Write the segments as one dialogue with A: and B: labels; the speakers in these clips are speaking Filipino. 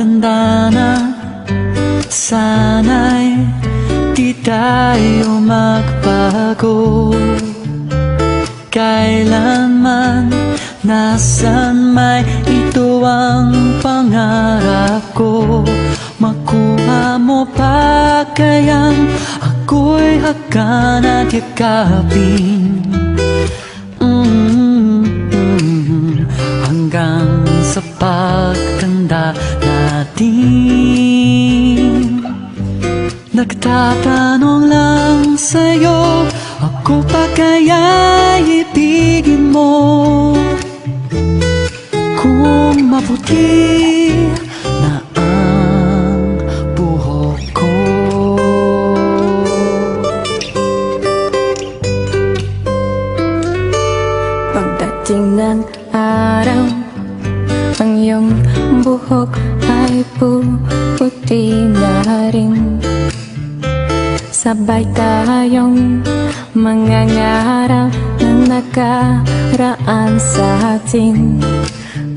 A: pagtanda na, sana'y di tayo magbago. Kailanman, nasan may ito ang pangarap ko. Makuha mo pa kayang ako'y hagan at yakapin, hanggang sa pagtanda natin. Nagtatanong lang sa'yo, ako pa kaya ibigin mo? Kung maputi na ang buhok ko.
B: Pagdating ng araw, ang iyong buhok ay puputi na rin. Sabay tayong mangangarap ng nakaraan sa atin.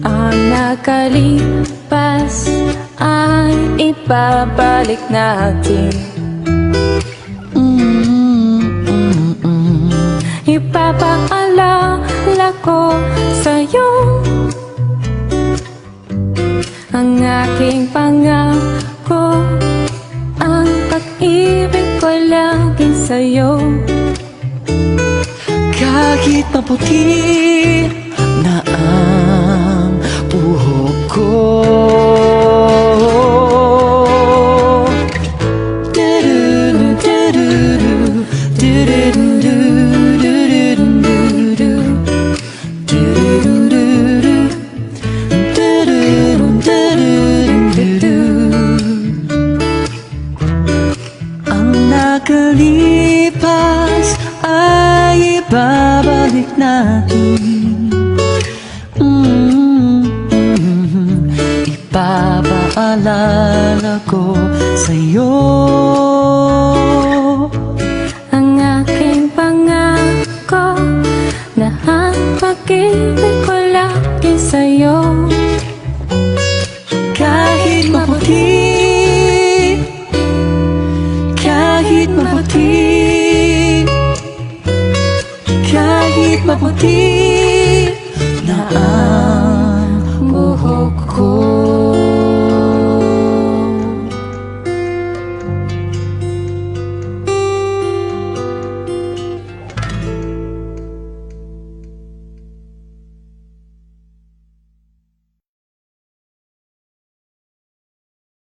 B: Ang nakalipas ay ibabalik natin. Ipapaalala ko sa'yo ang aking pangako, ang pag-ibig ko lagi sa'yo.
A: Kahit maputi na ang buhok ko, nakalipas ay ibabalik natin. Ipapaalala ko sa'yo
B: ang aking pangako na ang pag-ibig ko lagi sa'yo.
A: Kahit maputi, kahit maputi, kahit maputi,